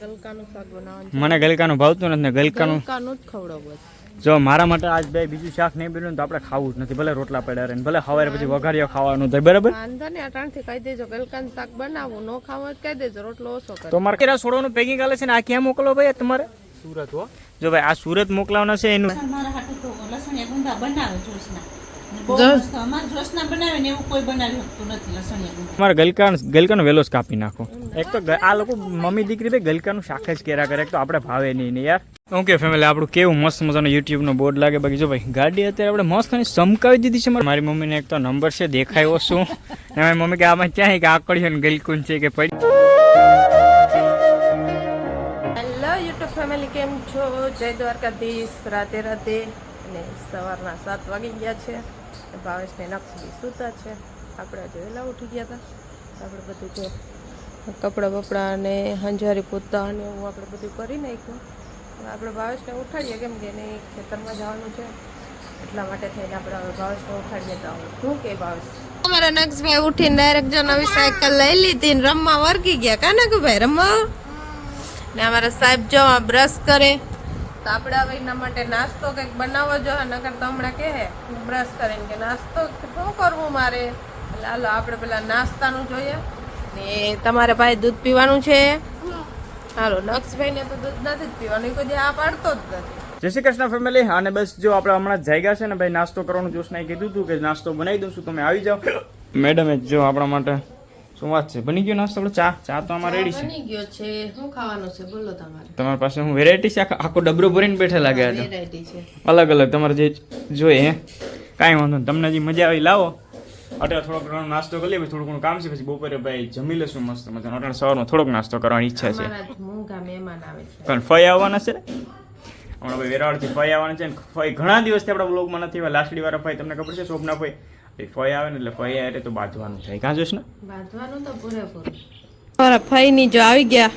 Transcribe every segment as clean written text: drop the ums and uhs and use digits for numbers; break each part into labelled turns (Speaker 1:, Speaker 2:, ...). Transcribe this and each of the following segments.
Speaker 1: ગલકાનું શાક બનાવવાનું.
Speaker 2: મને ગલકાનું ભાવતું નથી ને ગલકાનું
Speaker 1: જ ખવડાવો બસ.
Speaker 2: જો મારા માટે આજ બે બીજું શાક નહીં બન્યું તો આપણે ખાવું જ નથી. ભલે રોટલા પડ્યા રહે ભલે સવારે પછી વઘારીઓ ખાવાનું થાય બરાબર.
Speaker 1: વાંધો ને અટાણથી કહી દેજો ગલકાનું શાક બનાવું નો ખાવું હોય કહી દેજો રોટલો ઓછો કરો.
Speaker 2: તો મારે કેરા છોડવાનું પેકિંગ આલે છે ને આ ક્યાં મોકલો ભાઈ તમારે? સુરત હો. જો ભાઈ આ સુરત મોકલાવાના છે એનું તમારે ગલકાનું વેલો જ કાપી નાખો. એક તો આ લોકો મમ્મી દીકરી ભાઈ ગલકાનું શાક જ કર્યા કરે. એક તો આપણે ભાવે નહીં યાર. ઓકે ફેમિલી આપણું કેવું મસ્ત મજાનો યુટ્યુબનો બોર્ડ લાગે. બાકી જો ભાઈ ગાડી અત્યારે આપણે મસ્ત ચમકાવી દીધી છે. મારી મમ્મીને એક તો નંબર છે દેખાયો શું ને મારી મમ્મી કે આમાં ક્યાં કે આકડ્યો ને ગલકુન છે કે પડી.
Speaker 1: હેલો યુટ્યુબ ફેમિલી કેમ છો? જય દ્વારકાધીશ. રાતે રાતે અને સવારના 7 વાગી ગયા છે. ભાવેશને નક્ષબી સૂતા છે. આપણે આજે વહેલા ઉઠી ગયા હતા. આપણે બધું જો કપડાં બપડા અને હંજારી પોતા અને એવું આપણે બધું કરી નાખ્યું. આપણે ભાવેશને ઉઠાડીએ કેમ કે એને ખેતરમાં જવાનું છે એટલા માટે થઈને આપણે હવે ભાવેશને ઉઠાડીએ. તો શું કે ભાવેશ? અમારા નક્ષભાઈ ઉઠીને ડાયરેક્ટ જો નવી સાયકલ લઈ લીધી ને રમવા વર્ગી ગયા. કા નાખું ભાઈ રમવા. ને અમારા સાહેબ જો બ્રશ કરે તો આપણે હવે એના માટે નાસ્તો કંઈક બનાવવો જોઈએ. નકર તો હમણાં કહે બ્રશ કરીને કે નાસ્તો શું કરવું મારે. એટલે હાલો આપણે પેલા નાસ્તાનું જોઈએ. ને તમારે ભાઈ દૂધ પીવાનું છે. હાલો નક્ષભાઈને તો દૂધ નથી જ પીવાનું કોઈ આ પાડતો જ નથી.
Speaker 2: જય શ્રી કૃષ્ણ ફેમિલી. અને બસ જો આપણે હમણાં જાગ્યા છે ને ભાઈ નાસ્તો કરવાનું જોશનાએ કીધું હતું કે નાસ્તો બનાવી દઉં છું તમે આવી જાઓ. મેડમે જો આપણા માટે શું વાત છે બની ગયો નાસ્તો. ચા તો અમારે રેડી છે.
Speaker 1: બની ગયો છે. શું ખાવાનું છે બોલો તમારે?
Speaker 2: તમારી પાસે હું વેરાયટી છે આખો ડબરો ભરીને બેઠેલા ગયા છે.
Speaker 1: વેરાયટી છે
Speaker 2: અલગ અલગ તમારે જે જોઈએ હે કાંઈ વાંધો નહીં. તમને જે મજા આવી લાવો. અત્યારે થોડોક ઘણો નાસ્તો કરી લઈએ. થોડું ઘણું કામ છે પછી બપોરે ભાઈ જમી લેશું મસ્ત મજાનો. અત્યારે સવારમાં થોડોક નાસ્તો કરવાની ઈચ્છા છે.
Speaker 1: મોંઘા મહેમાન આવે છે
Speaker 2: કારણ ફઈ આવવાના છે ને હમણાં ભાઈ વેરાવળથી ફઈ આવવાના છે ને. ફઈ ઘણા દિવસથી આપણા બ્લોગમાં નથી આવ્યા. લાસ્ટડી વાળા ફઈ તમને ખબર છે શોભના ફઈ ફઈ આવે ને એટલે ફઈ આવે તો બાંધવાનું થાય. કાં જોશ ને
Speaker 1: બાંધવાનું તો પૂરેપૂરું. અમારા ફઈ ની જો આવી ગયા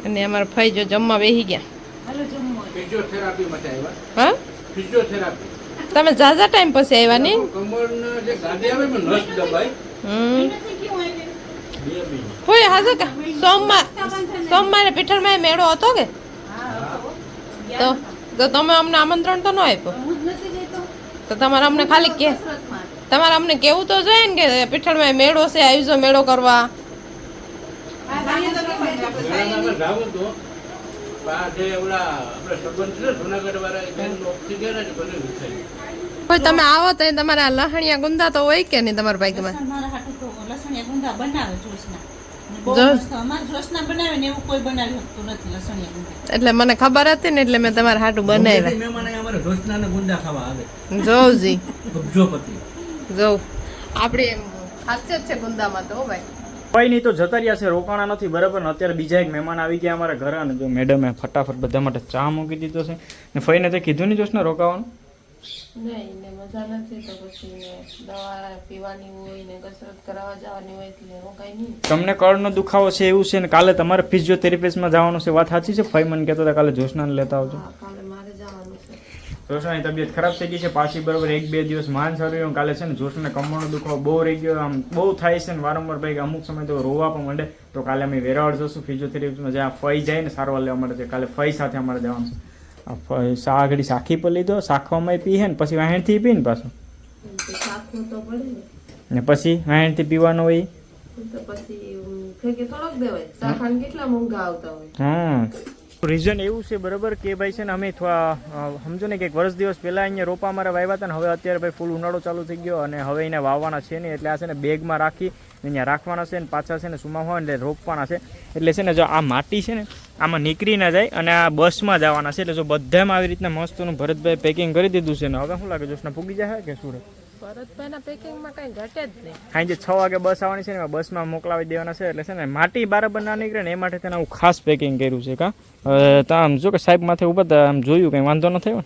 Speaker 1: અને અમારા ફઈ જો જમવા બેસી ગયા. હાલો જમવા. ફિઝિયોથેરાપી માટે આવ્યા. હા ફિઝિયોથેરાપી. તમે જાજા ટાઈમ પછી આવ્યા ને? કમરના જે ગાડી આવે ને નસ દબાઈ. કોઈ હાજર કા સોમવારે પીઠળમાં મેળો હતો કે? તો તમે અમને આમંત્રણ તો ન આપ્યો. તો તમારે અમને ખાલી કે તમારે અમને કેવું તો જોઈએ ને કે પીઠળમાં મેળો છે આવજો મેળો કરવા. કોઈ તમે આવો તો તમારે આ લહણિયા ગુંદા તો હોય કે નહીં તમારા બાઈકમાં? એટલે મને ખબર હતી ને એટલે મેં તમારા હાટું બનાવ્યા. જોવજી જોવ આપડે ખાસિયત છે ગુંદામાં તો ભાઈ.
Speaker 2: કઈ નહીં તો જતા રહ્યા છે રોકાણા નથી બરાબર. ને અત્યારે બીજા એક મહેમાન આવી ગયા અમારા ઘરે અને જો મેડમે ફટાફટ બધા માટે ચા મૂકી દીધો છે. ને ફઈને તે કીધું નહીં જોશ ને રોકાવાનું
Speaker 1: નહીં ને મજા નથી તો પછી દવા પીવાની હોય ને કસરત કરાવવા જવાની હોય એટલે રોકાય નહીં.
Speaker 2: તમને કળનો દુખાવો છે એવું છે ને કાલે તમારે ફિઝિયોથેરાપિસ્ટમાં જવાનું છે. વાત સાચી છે? ફઈ મને કહેતો હતા કાલે જોશનાને લેતા આવજો.
Speaker 1: કાલે મારે જવાનું છે.
Speaker 2: જોશનાની તબિયત ખરાબ થઈ ગઈ છે પાછી બરાબર. 1-2 દિવસ માંદ સારું. કાલે છે ને જોશને કમરનો દુખાવો બહુ રહી ગયો. આમ બહુ થાય છે ને વારંવાર ભાઈ અમુક સમય તો રોવા પણ માંડે. તો કાલે અમે વેરાવળ જશું ફિઝિયોથેરાપિસ્ટમાં જ્યાં ફઈ જાય ને સારવાર લેવા માટે. કાલે ફઈ સાથે અમારે જવાનું છે. આગળ સાખી પર લીધો શાખવામાં પીએ ને પછી વાહેણથી પી ને પાછું ને પછી વાહેણથી પીવાનું હોય હા. રીઝન એવું છે બરાબર કે ભાઈ છે ને અમે થોડા સમજો ને કે એક વર્ષ દિવસ પહેલા અહીંયા રોપા અમારા વાવ્યા હતા ને હવે અત્યારે ભાઈ ફૂલ ઉનાળો ચાલુ થઈ ગયો અને હવે એને વાવવાના છે ને એટલે આ છે ને બેગમાં રાખી અહીંયા રાખવાના છે ને પાછા છે ને સુમા હોય એટલે રોપવાના છે. એટલે છે ને જો આ માટી છે ને આમાં નીકળી ના જાય અને આ બસમાં જવાના છે. એટલે જો બધામાં આવી રીતના મસ્તનું ભરતભાઈ પેકિંગ કરી દીધું છે ને હવે શું લાગે જોશના પૂગી જાય કે સુરત?
Speaker 1: ભરતભાઈના પેકિંગમાં કઈ ઘટે જ નહીં.
Speaker 2: સાંજે 6 વાગે બસ આવવાની છે ને બસમાં મોકલાવી દેવાના છે. એટલે છે ને માટી બરાબર ના નીકળે ને એ માટે તેને ખાસ પેકિંગ કર્યું છે. કા આમ જો કે સાહેબ માથે ઉભા હતા આમ જોયું કઈ વાંધો ન થયો?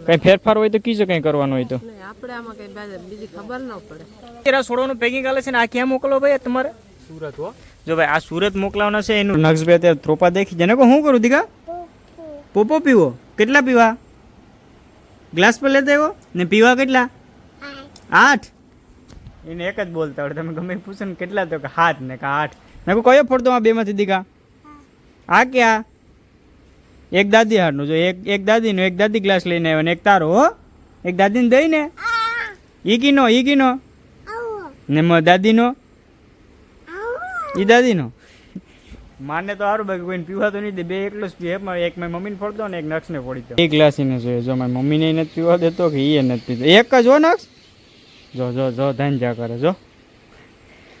Speaker 2: કઈ ફેરફાર હોય તો કીજો કઈ કરવાનું હોય તો
Speaker 1: આપણે આમાં કઈ બીજી ખબર ન પડે.
Speaker 2: કેરા છોડવાનું પેકિંગ આલે છે ને આ ક્યાં મોકલો ભાઈ તમારે? સુરત હો. જો ભાઈ આ સુરત મોકલાવાના છે એનું નક્ષભાઈ અત્યારે ત્રોપા દેખી જાય ને શું કરું દીકા? પોપો પીવો? કેટલા પીવા? ગ્લાસ પર લેતા આવ્યો ને પીવા કેટલા? 8. એને એક જ બોલતા આવડે. તમે ગમે પૂછો ને કેટલા તો કે 7 ને કે 8. મેં કયો ફોડતો આ બેમાંથી દીકા? આ ક્યાં એક દાદી હારનું જો એક દાદીનો એક દાદી ગ્લાસ લઈને આવ્યો ને એક તારો હો એક દાદીને દઈ ને ઈ કીનો ને દાદીનો ઈ દાદીનો માને તો સારું બાકી કોઈને પીવા તો નહીં દે બે એકલો જ પીએ એક મારી મમ્મીને ફોડ દો ને એક નક્ષને ફોડી દો એક ગ્લાસ એને જોઈએ જો મારી મમ્મીને નથી પીવા દેતો કે એ નથી પીતો એક જ હો નક્ષ જો જો જો ધન જા કરે જો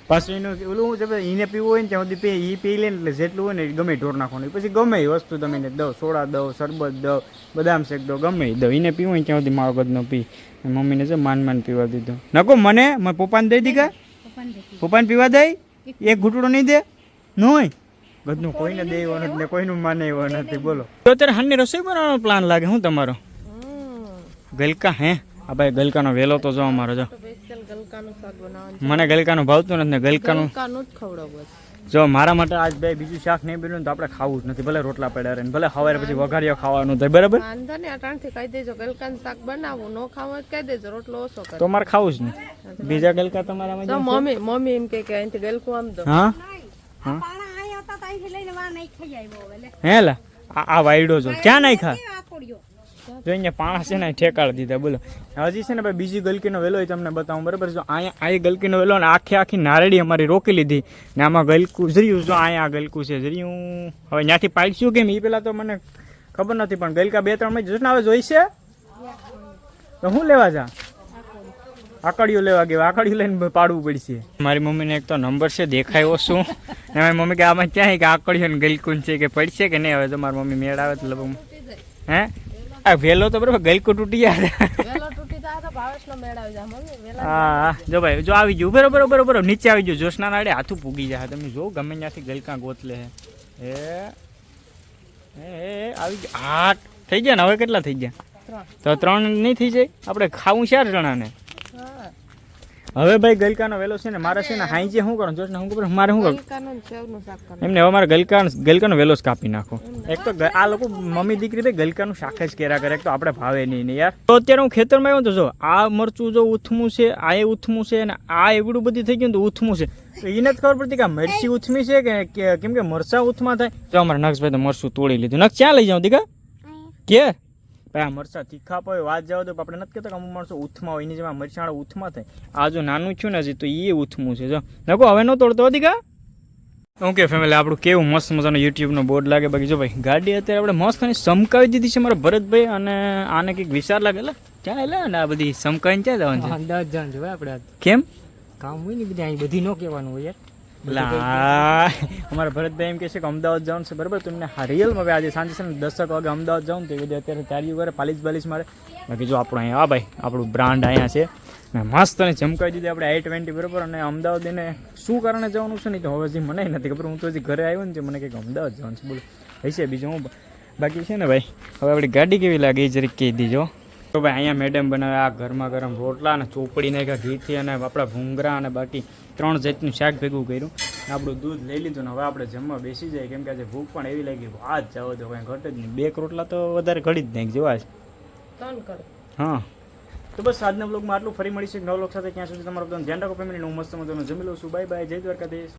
Speaker 2: પાછું એનું ઓલું શું છે એને પીવું હોય ને ત્યાં સુધી એ પી લે ને એટલે જેટલું હોય ને એ ગમે ઢોર નાખવાનું પછી ગમે એ વસ્તુ તમે એને દો સોડા દો શરબત દો બદામ શેક દો ગમે એ દો એને પીવું હોય ત્યાં સુધી મારો ગદનો પી મમ્મીને છે માન પીવા દીધો નકો મને મારા પપ્પાને દઈ દીધા પપ્પાને પીવા દઈ એક ઘૂંટડો નહીં દે ન હોય બધું કોઈને દેવાનું ને કોઈનું માને એવું નથી બોલો તો અત્યારે હાલની રસોઈ બનાવવાનો પ્લાન લાગે શું તમારો ગલકા હે આ ભાઈ ગલકાનો વેલો તો જો અમારો જો
Speaker 1: સ્પેશિયલ ગલકાનું શાક બનાવવાનું
Speaker 2: મને ગલકાનું ભાવતું નથી ને ગલકાનું
Speaker 1: ગલકાનું જ ખવડાવવું
Speaker 2: જો મારા માટે આજ ભાઈ બીજું શાક નહીં બન્યું તો આપણે ખાવું જ નથી ભલે રોટલા પડ્યા રહે ભલે સવારે પછી વઘારીઓ ખાવાનું થાય બરાબર
Speaker 1: વાંધો ને અટાણથી કહી દેજો ગલકાનું શાક બનાવું ન ખાવું હોય તો કહી દેજો રોટલો ઓછો કરો
Speaker 2: તો મારે ખાવું જ નહીં બીજા ગલકા તમારામાં
Speaker 1: તો મમ્મી એમ કે અહીંથી ગલકું આમ દો
Speaker 2: હા હા હે લા આ વાયડો જો ક્યાં નાખ્યા જો અહીંયા પાણા છે ને ઠેકાડી દીધા બોલો હજી છે ને ભાઈ બીજી ગલકીનો વેલો એ તમને બતાવું બરાબર જો અહીંયા આ ગલકીનો વેલો ને આખી નારળી અમારી રોકી લીધી ને આમાં ગલકું જર્યું જો અહીંયા ગલકું છે જર્યું હવે ત્યાંથી પાડશું કેમ એ પેલા તો મને ખબર નથી પણ ગલકા 2-3 માં જશે ને હવે જોઈશે તો હું લેવા જા આકડીઓ લેવા ગયો આકડીઓ લઈને પાડવું પડશે મારી મમ્મીને એક તો નંબર છે દેખાયો શું ને મારી મમ્મી કે આમાં ક્યાં કે આકડીઓ ને ગલકું છે કે પડશે કે નહીં હવે તો મારી મમ્મી મેળ આવે તો લગભગ હે આ વેલો તો બરાબર ગલકું તૂટી જાય
Speaker 1: વેલો તૂટી જાય તો ભાવેશનો મેળ આવી જાય મમ્મી વેલા
Speaker 2: હા જો ભાઈ જો આવી ગયું બરોબર નીચે આવી ગયું જોશના નાડે હાથું પૂગી જાય તમે જો ગમે ત્યાંથી ગલકા ગોતલે હે આવી ગયા હા થઈ ગયા ને હવે કેટલા થઈ ગયા તો 3 નહીં થઈ જાય આપણે ખાવું 4 જણાને હવે ભાઈ ગલકાનો વેલો છે ને મારે છે ને હાઈ જે શું કરું જોશ ને હું ખબર મારે શું કરું
Speaker 1: ગલકાનું સેવનું શાક કરવાનું
Speaker 2: એમને હવે મારે ગલકાનો વેલો જ કાપી નાખો એક તો આ લોકો મમ્મી દીકરી ભાઈ ગલકાનું શાક જ કર્યા કરે એક તો આપણે ભાવે નહીં યાર તો અત્યારે હું ખેતરમાં આવ્યો તો જો આ મરચું જો ઉથમું છે આ એ ઉથમું છે અને આ એવડું બધી થઈ ગયું તો ઉથમું છે તો એને જ ખબર પડતી કે આ મરચી ઉથમી છે કે કેમ કે મરચા ઉથમા થાય તો અમારા નક્ષભાઈ તો મરચું તોડી લીધું નક્ષ ક્યાં લઈ જાઉં દીકા કે ભાઈ આ મરચા તીખા પડે વાત જાવ તો આપણે નથી કહેતા કે અમુક માણસો ઉથમા હોય એની જેમાં મરચાં ઉથમા થાય આ જો નાનું છું ને હજી તો એ ઉથમું છે જો નકો હવે ન તોડતો દીકા ઓકે ફેમિલી આપણું કેવું મસ્ત મજાનું યુટ્યુબનો બોર્ડ લાગે બાકી જો ભાઈ ગાડી અત્યારે આપણે મસ્ત અને સમકાવી દીધી છે મારા ભરતભાઈ અને આને કંઈક વિચાર લાગે એટલે ક્યાં એટલે ને આ બધી સમકાવીને ક્યાં જવાનું છે
Speaker 3: અમદાવાદ જવાનું છે ભાઈ આપણે
Speaker 2: કેમ
Speaker 3: કામ હોય ને બધા અહીં બધી ન કહેવાનું હોય યાર
Speaker 2: અમારા ભરતભાઈ એમ કહે છે કે અમદાવાદ જવાનું છે બરાબર તમને રિયલમાં આજે સાંજે છે ને 10 વાગે અમદાવાદ જાઉં તો એ બધું અત્યારે તારીઓ કરે પાલીસ મારે બાકી જો આપણું અહીંયા ભાઈ આપણું બ્રાન્ડ અહીંયા છે ને મસ્ત અને ચમકાવી દીધી આપણે i20 બરાબર અને અમદાવાદ એને શું કારણે જવાનું છે ને તો હવે હજી મને નથી ખબર હું તો હજી ઘરે આવ્યો ને મને કંઈક અમદાવાદ જવાનું છે બોલો હશે બીજું હું બાકી છે ને ભાઈ હવે આપણી ગાડી કેવી લાગે એ જરીક કહી દીજો તો ભાઈ અહીંયા મેડમ બનાવે આ ગરમા ગરમ રોટલા અને ચોપડી નાખ્યા ઘીથી અને આપણા ભૂંગરા અને બાકી 3 જાતનું શાક ભેગું કર્યું આપણું દૂધ લઈ લીધું ને હવે આપણે જમવા બેસી જાય કેમ કે આજે ભૂખ પણ એવી લાગી આ જ જાવ તો કાંઈ ઘટે જ નહીં 2 રોટલા તો વધારે ઘડી જ નહીં જેવા છે
Speaker 1: 3 કરો
Speaker 2: હા તો બસ આજના બ્લોગમાં આટલું ફરી મળીશું નવા બ્લોગ સાથે ક્યાં સુધી તમારું ધ્યાન રાખો ફેમિલીનું મસ્ત મજાનું જમી લઉં છું બાય બાય જય દ્વારકાધીશ